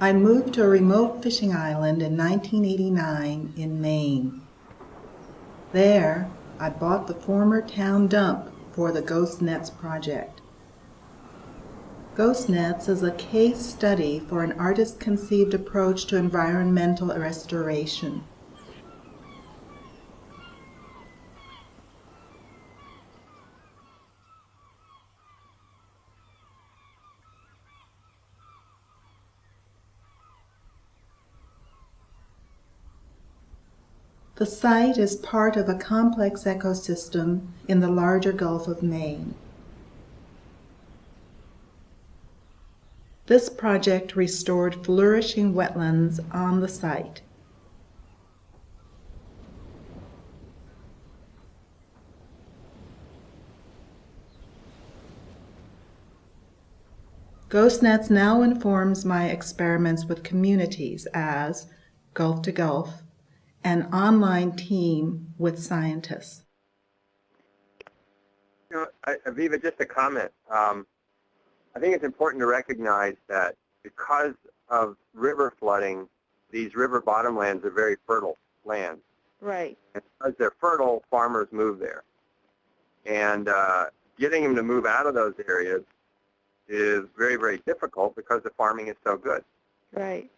I moved to a remote fishing island in 1989 in Maine. There, I bought the former town dump for the Ghost Nets project. Ghost Nets is a case study for an artist-conceived approach to environmental restoration. The site is part of a complex ecosystem in the larger Gulf of Maine. This project restored flourishing wetlands on the site. GhostNets now informs my experiments with communities as Gulf to Gulf, an online team with scientists. Aviva, just a comment. I think it's important to recognize that because of river flooding, these river bottomlands are very fertile lands. Right. And because they're fertile, farmers move there. And getting them to move out of those areas is very, very difficult because the farming is so good. Right.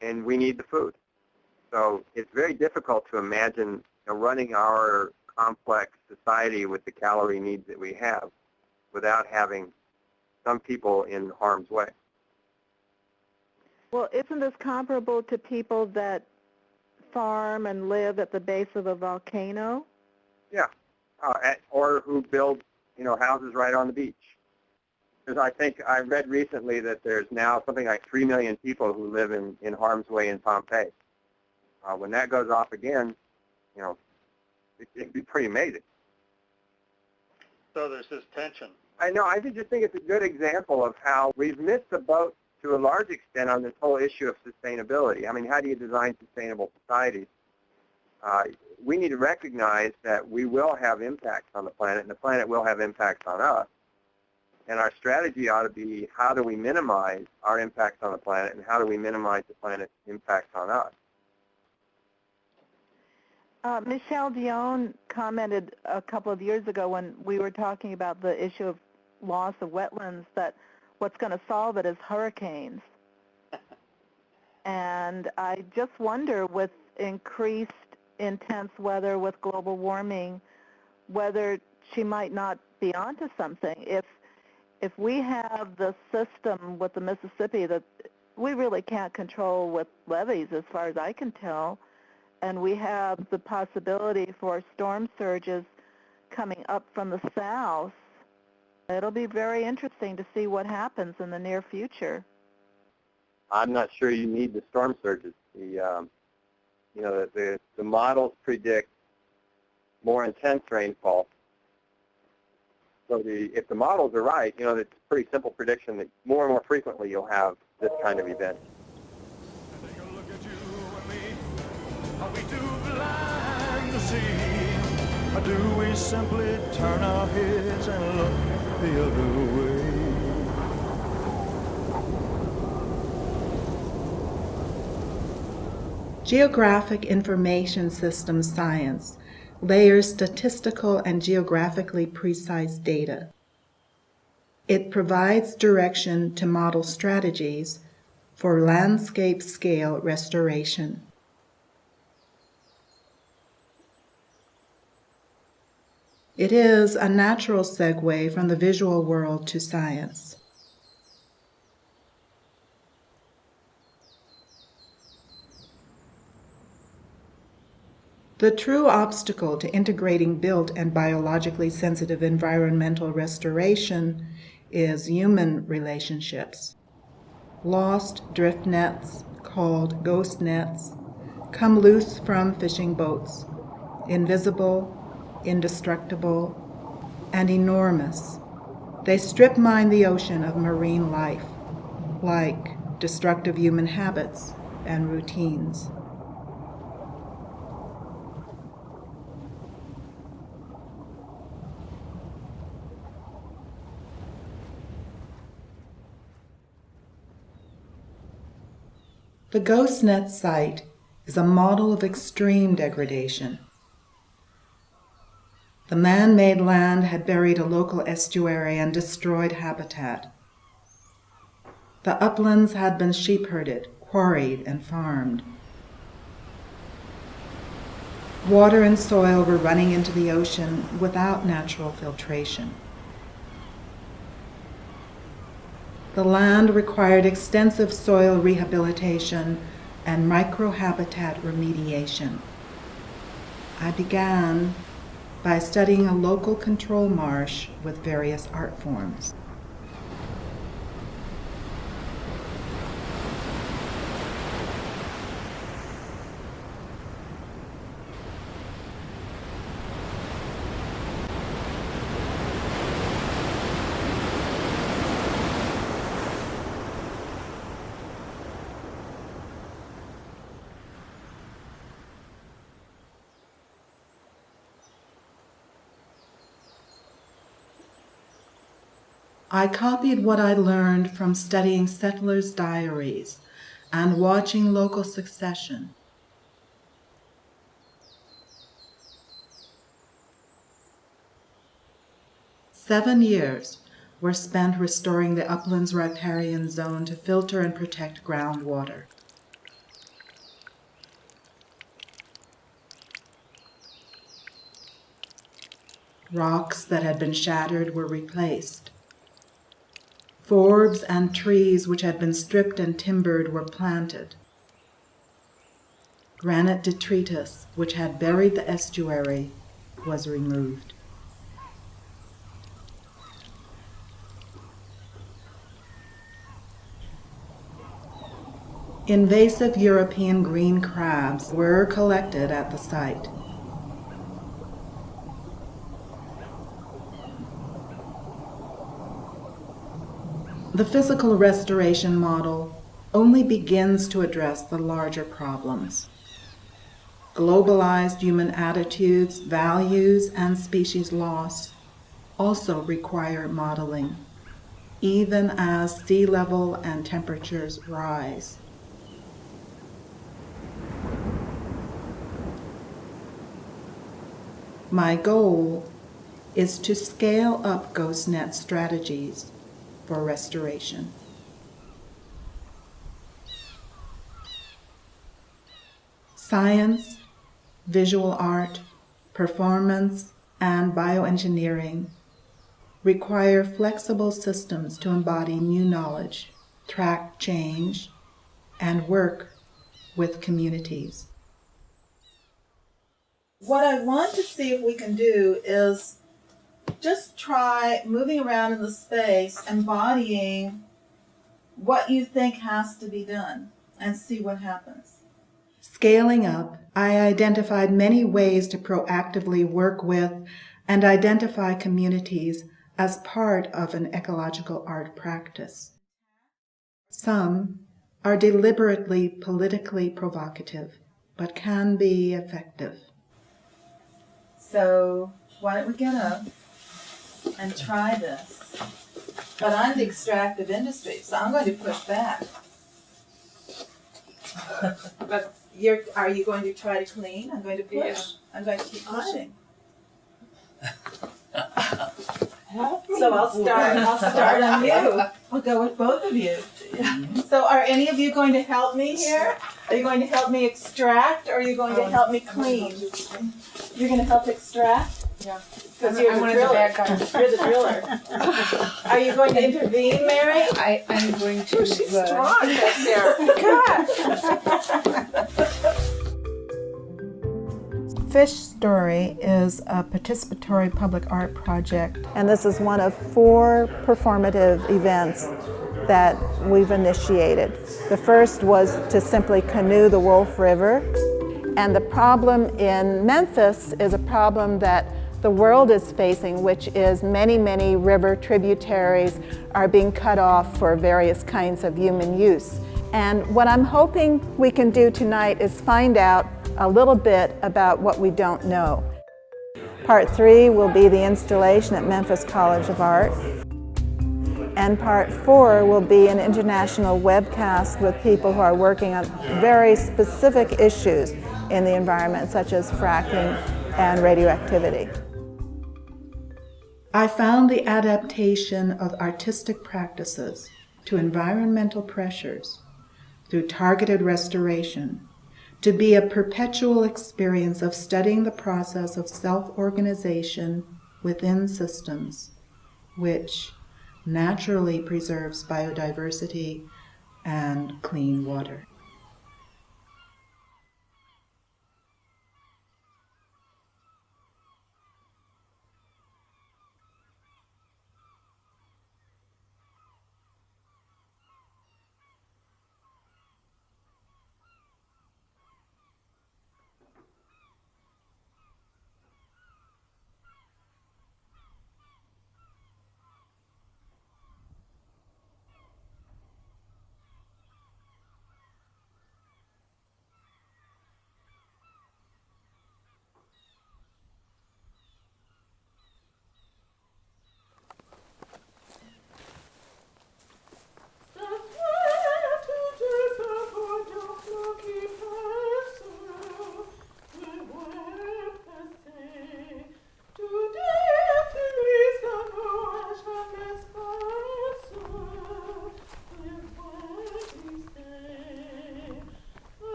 And we need the food. So it's very difficult to imagine running our complex society with the calorie needs that we have without having some people in harm's way. Well, isn't this comparable to people that farm and live at the base of a volcano? Yeah, or who build, houses right on the beach. Because I think I read recently that there's now something like 3 million people who live in harm's way in Pompeii. When that goes off again, it'd be pretty amazing. So there's this tension. I know. I just think it's a good example of how we've missed the boat to a large extent on this whole issue of sustainability. I mean, how do you design sustainable societies? We need to recognize that we will have impacts on the planet, and the planet will have impacts on us. And our strategy ought to be, how do we minimize our impacts on the planet, and how do we minimize the planet's impacts on us? Michelle Dion commented a couple of years ago when we were talking about the issue of loss of wetlands that what's going to solve it is hurricanes. And I just wonder, with increased intense weather, with global warming, whether she might not be onto something. If we have the system with the Mississippi that we really can't control with levees as far as I can tell, and we have the possibility for storm surges coming up from the south, it'll be very interesting to see what happens in the near future. I'm not sure you need the storm surges. The models predict more intense rainfall. So if the models are right, it's a pretty simple prediction that more and more frequently you'll have this kind of event. Take a look at you and me. Are we too blind to see? Or do we simply turn our heads and look the other way? Geographic Information Systems Science layers statistical and geographically precise data. It provides direction to model strategies for landscape-scale restoration. It is a natural segue from the visual world to science. The true obstacle to integrating built and biologically sensitive environmental restoration is human relationships. Lost drift nets, called ghost nets, come loose from fishing boats, invisible, indestructible, and enormous. They strip mine the ocean of marine life, like destructive human habits and routines. The Ghost Net site is a model of extreme degradation. The man-made land had buried a local estuary and destroyed habitat. The uplands had been sheep-herded, quarried, and farmed. Water and soil were running into the ocean without natural filtration. The land required extensive soil rehabilitation and microhabitat remediation. I began by studying a local control marsh with various art forms. I copied what I learned from studying settlers' diaries and watching local succession. Seven years were spent restoring the uplands riparian zone to filter and protect groundwater. Rocks that had been shattered were replaced. Forbs and trees which had been stripped and timbered were planted. Granite detritus, which had buried the estuary, was removed. Invasive European green crabs were collected at the site. The physical restoration model only begins to address the larger problems. Globalized human attitudes, values, and species loss also require modeling, even as sea level and temperatures rise. My goal is to scale up GhostNet strategies for restoration. Science, visual art, performance, and bioengineering require flexible systems to embody new knowledge, track change, and work with communities. What I want to see if we can do is just try moving around in the space, embodying what you think has to be done, and see what happens. Scaling up, I identified many ways to proactively work with and identify communities as part of an ecological art practice. Some are deliberately politically provocative, but can be effective. So why don't we get up and try this? But I'm the extractive industry, so I'm going to push back. But are you going to try to clean? I'm going to push. Yes. I'm going to keep pushing. So I'll start on you. I'll go with both of you. So are any of you going to help me here? Are you going to help me extract, or are you going to help me clean? You're going to help extract? Yeah. Because you're the driller. You're the driller. Are you going to intervene, Mary? I'm going to. Oh, she's strong back there. Fish Story is a participatory public art project. And this is one of 4 performative events that we've initiated. The first was to simply canoe the Wolf River. And the problem in Memphis is a problem that the world is facing, which is many river tributaries are being cut off for various kinds of human use. And what I'm hoping we can do tonight is find out a little bit about what we don't know. Part 3 will be the installation at Memphis College of Art. And part 4 will be an international webcast with people who are working on very specific issues in the environment, such as fracking and radioactivity. I found the adaptation of artistic practices to environmental pressures through targeted restoration to be a perpetual experience of studying the process of self-organization within systems, which naturally preserves biodiversity and clean water.